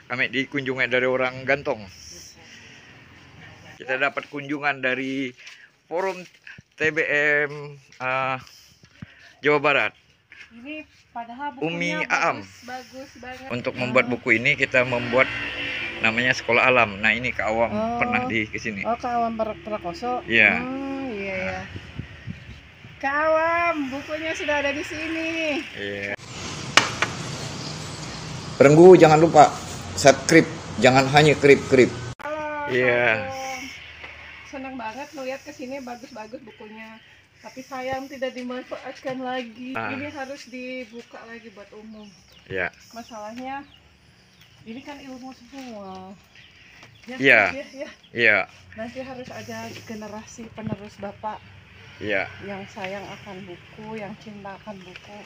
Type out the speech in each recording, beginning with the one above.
Kami di kunjungan dari orang gantong. Kita dapat kunjungan dari Forum TBM Jawa Barat. Ini padahal Umi bukunya Aam. bagus banget. Untuk membuat buku ini kita membuat namanya Sekolah Alam. Nah ini Kak Awam pernah di kesini. Oh, Kak Awam Prakoso. Iya. Iya. Kak Awam, bukunya sudah ada di sini. Iya. Perenggu jangan lupa subscribe, jangan hanya krip-krip. Halo. Iya. Senang banget melihat kesini, bagus-bagus bukunya. Tapi sayang tidak dimanfaatkan lagi. Ini harus dibuka lagi buat umum. Iya. Masalahnya ini kan ilmu semua. Iya. Iya. Nanti harus ada generasi penerus Bapak. Iya. Yang sayang akan buku, yang cinta akan buku.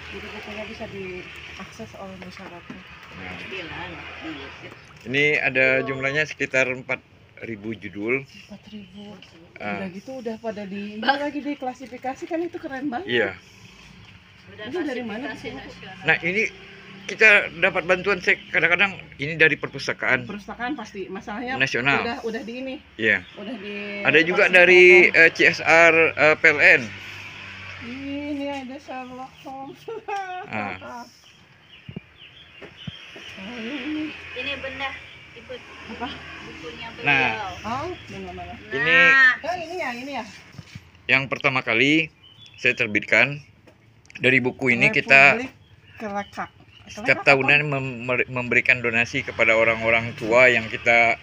Jadi bukunya bisa diakses oleh masyarakat. Ini ada jumlahnya sekitar 4.000 judul. 4.000. Udah gitu udah pada lagi diklasifikasikan, itu keren banget. Iya. Ini dari mana? Nah ini kita dapat bantuan kadang-kadang ini dari perpustakaan. Perpustakaan pasti, masalahnya nasional. Udah di ini. Iya. Udah di. Ada juga dari CSR PLN. Ini ada Sherlock Holmes. Ini benar apa? bukunya beliau. Nah, Mana? ini ya. Yang pertama kali saya terbitkan dari buku ini. Kita setiap tahunan memberikan donasi kepada orang-orang tua yang kita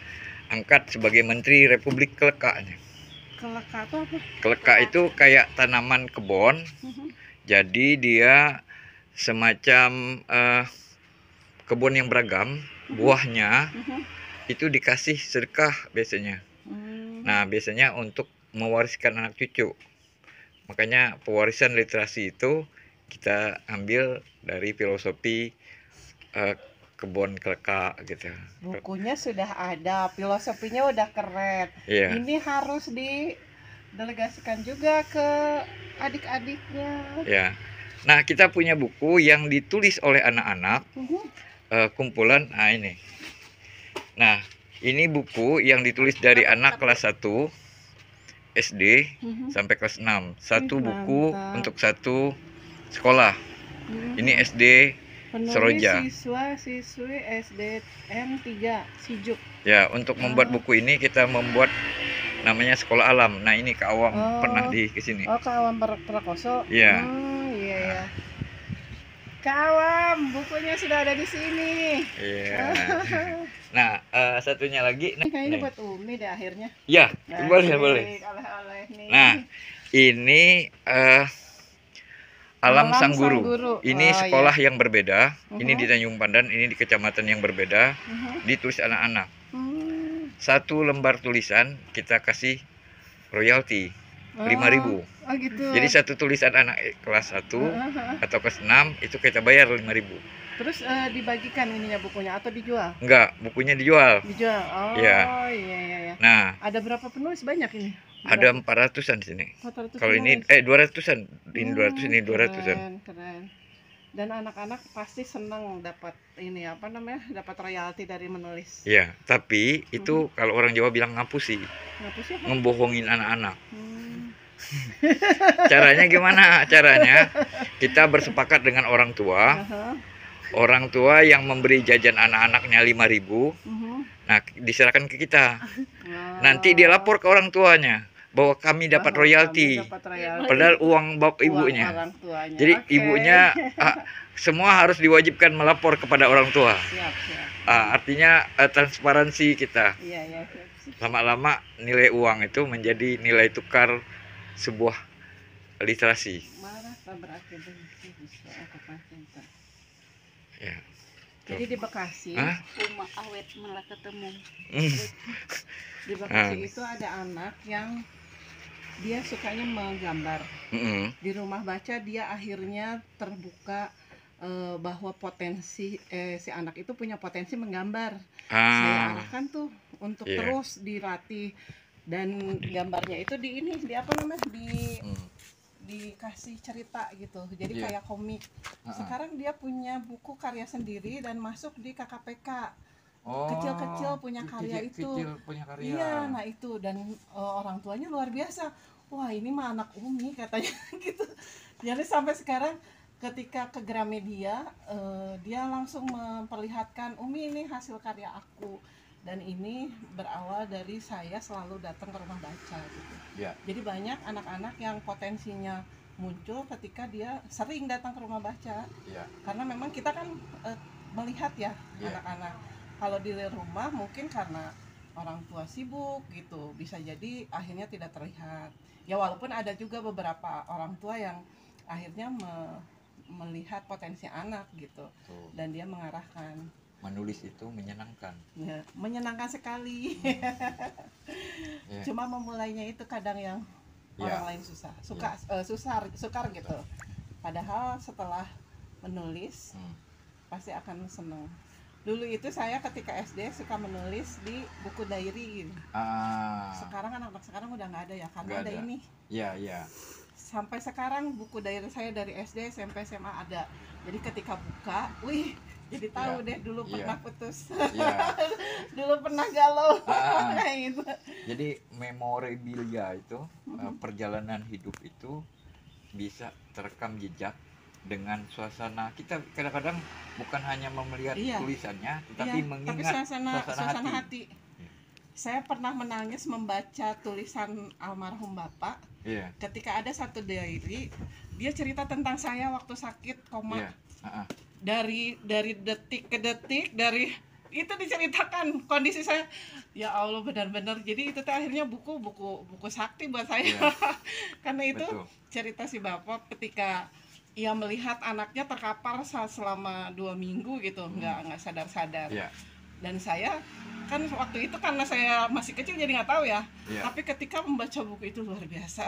angkat sebagai Menteri Republik Keleka. Keleka itu apa? Keleka itu kayak tanaman kebun. Jadi dia semacam kebun yang beragam. Buahnya itu dikasih sedekah biasanya. Nah biasanya untuk mewariskan anak cucu. Makanya pewarisan literasi itu kita ambil dari filosofi kebun Keleka gitu. Bukunya sudah ada, filosofinya udah keren. Iya. Ini harus didelegasikan juga ke adik-adiknya. Ya. Nah kita punya buku yang ditulis oleh anak-anak, kumpulan. Nah ini. Nah ini buku yang ditulis dari anak kelas 1 SD sampai kelas 6. Satu buku untuk satu sekolah. Ini SD Seroja. Siswa-siswi SDN 3 Sijuk. Ya, untuk membuat buku ini kita membuat namanya Sekolah Alam. Nah, ini Kak Awam pernah di kesini. Oh, Kak Awam Prakoso. Iya. Iya. Kak Awam, bukunya sudah ada di sini. Iya. Nah, satunya lagi. Ini kayaknya buat Umi deh akhirnya. Ya, boleh. Oleh-oleh nih. Nah, ini Alam Sang Guru. Ini sekolah yang berbeda. Ini di Tanjung Pandan, ini di kecamatan yang berbeda. Ditulis anak-anak. Satu lembar tulisan kita kasih royalti 5.000. Oh gitu. Jadi satu tulisan anak kelas 1 atau kelas 6 itu kita bayar 5.000. Terus dibagikan ininya bukunya atau dijual? Enggak, bukunya dijual. Dijual. Oh iya. Nah, ada berapa penulis banyak ini? Ada 400-an di sini. 400 kalau ini 200-an. Ini 200, ini 200-an. Keren. Dan anak-anak pasti senang dapat ini dapat royalti dari menulis. Iya, tapi itu kalau orang Jawa bilang ngapusi. Ngapusi apa? Ngebohongin anak-anak. Caranya gimana? Caranya kita bersepakat dengan orang tua. Orang tua yang memberi jajan anak-anaknya 5.000. Nah, diserahkan ke kita. Nanti dia lapor ke orang tuanya bahwa kami dapat royalti. Padahal uang ibunya. Jadi ibunya semua harus diwajibkan melapor kepada orang tua. Artinya transparansi kita. Lama-lama nilai uang itu menjadi nilai tukar sebuah literasi. Ya. Jadi di Bekasi, Uma awet malah ketemu. Di Bekasi itu ada anak yang dia sukanya menggambar. Di rumah baca dia akhirnya terbuka bahwa potensi si anak itu punya potensi menggambar. Saya arahkan tuh untuk terus dilatih, dan gambarnya itu di dikasih cerita gitu, jadi Iya. kayak komik. Sekarang dia punya buku karya sendiri dan masuk di KKPK. Kecil-kecil punya karya itu. Kecil punya karya. Iya, nah itu, dan orang tuanya luar biasa. Wah, ini mah anak Umi katanya gitu. Jadi sampai sekarang ketika ke Gramedia, dia langsung memperlihatkan, Umi ini hasil karya aku, dan ini berawal dari saya selalu datang ke rumah baca gitu. Ya. Jadi banyak anak-anak yang potensinya muncul ketika dia sering datang ke rumah baca. Ya. Karena memang kita kan melihat ya, Ya. anak-anak kalau di rumah mungkin karena orang tua sibuk gitu, bisa jadi akhirnya tidak terlihat. Ya walaupun ada juga beberapa orang tua yang akhirnya melihat potensi anak gitu. Tuh. Dan dia mengarahkan. Menulis itu menyenangkan. Ya, menyenangkan sekali. Ya. Cuma memulainya itu kadang yang Ya. orang lain susah, sukar gitu. Padahal setelah menulis pasti akan senang. Dulu itu saya ketika SD suka menulis di buku diary. Sekarang anak-anak sekarang udah nggak ada ya, karena Nggak ada ada. ini. Iya, iya. Sampai sekarang buku diary saya dari SD, SMP, SMA ada. Jadi ketika buka, wih, jadi tahu deh dulu pernah putus. Dulu pernah galau. Gitu. Jadi memorabilia itu, perjalanan hidup itu bisa terekam jejak dengan suasana. Kita kadang-kadang bukan hanya melihat tulisannya, tetapi mengingat tapi suasana hati. hati. Saya pernah menangis membaca tulisan almarhum Bapak. Ketika ada satu diary, dia cerita tentang saya waktu sakit koma. Dari detik ke detik, dari itu diceritakan kondisi saya. Ya Allah, benar-benar. Jadi itu akhirnya buku sakti buat saya. Karena itu cerita si Bapak ketika ia melihat anaknya terkapar selama 2 minggu gitu, nggak sadar-sadar. Dan saya kan waktu itu karena saya masih kecil jadi nggak tahu ya. Tapi ketika membaca buku itu luar biasa.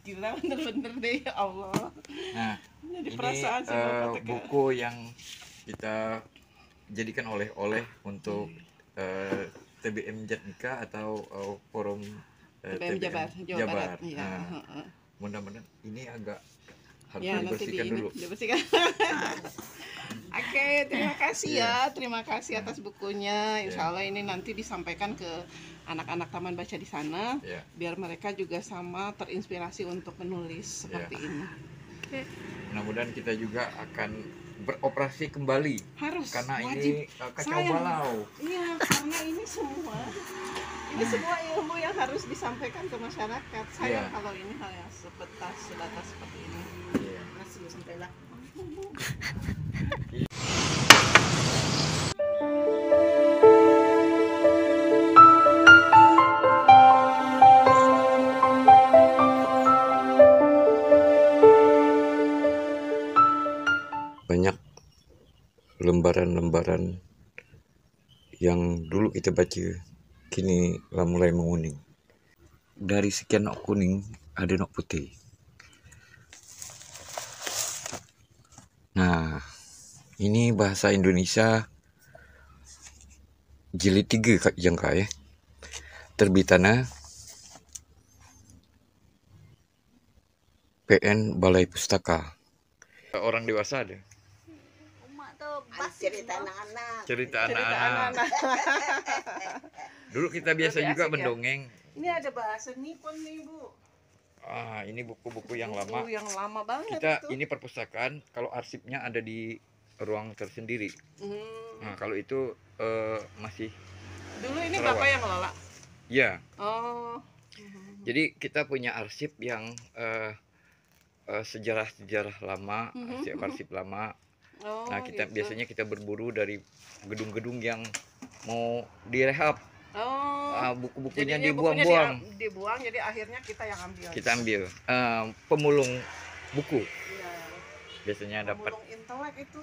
Gila, bener-bener deh, ya Allah. Nah, jadi ini perasaan buku yang kita jadikan oleh-oleh untuk TBM Jatnika atau forum TBM Jawa Barat. Mudah-mudahan ini agak harus ya, dibersihkan dulu. Oke, terima kasih ya. Terima kasih atas bukunya. Insya Allah ini nanti disampaikan ke anak-anak taman baca di sana, biar mereka juga sama terinspirasi untuk menulis seperti ini. Mudah-mudahan kita juga akan beroperasi kembali. Harus, karena wajib. Ini kacau balau. Iya, karena ini semua ilmu yang harus disampaikan ke masyarakat. Sayang kalau ini hal yang sebatas seperti ini. Masih sampailah. Banyak lembaran-lembaran yang dulu kita baca kini mulai menguning. Dari sekian nok kuning ada nok putih. Nah, ini bahasa Indonesia jilid 3 Kak Jangka ya. Terbitannya PN Balai Pustaka. Orang dewasa ada. Cerita anak-anak. Cerita anak-anak. Dulu kita biasa juga mendongeng. Ini ada bahasa Nippon nih, Bu. Ini buku-buku yang lama. Yang lama banget Kita itu. ini perpustakaan, kalau arsipnya ada di ruang tersendiri. Nah, kalau itu masih dulu ini terawat. Bapak yang ngelola? Iya. Oh. Jadi kita punya arsip yang sejarah-sejarah lama, arsip lama. Nah, kita biasanya kita berburu dari gedung-gedung yang mau direhab. Buku-bukunya dibuang-buang. Dibuang, jadi akhirnya kita yang ambil. Kita ambil. Pemulung buku. Iya. Biasanya dapat. Pemulung intelek itu.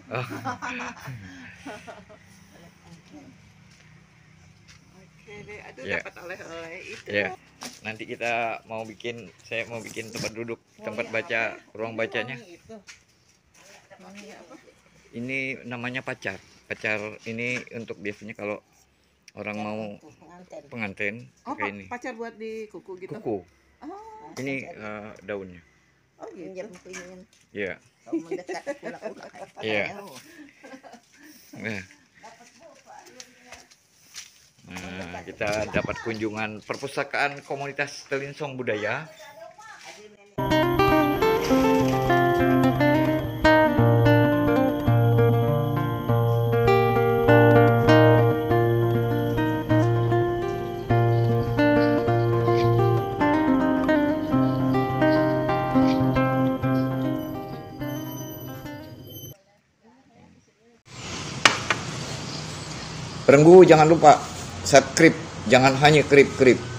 Oke deh, aduh dapat oleh-oleh itu. Nanti saya mau bikin tempat duduk, tempat baca, ruang bacanya. Ini namanya pacar. Pacar ini untuk biasanya kalau orang mau pengantin pakai ini. Pacar buat di kuku gitu. Kuku. Ini daunnya. Oh gitu. Pinjam pinjam. Iya. Kalau mendekat ulah-ulah. Iya. Nah. Nah, kita dapat kunjungan perpustakaan komunitas Telinsong Budaya. Perenggu jangan lupa subscribe, jangan hanya krip-krip.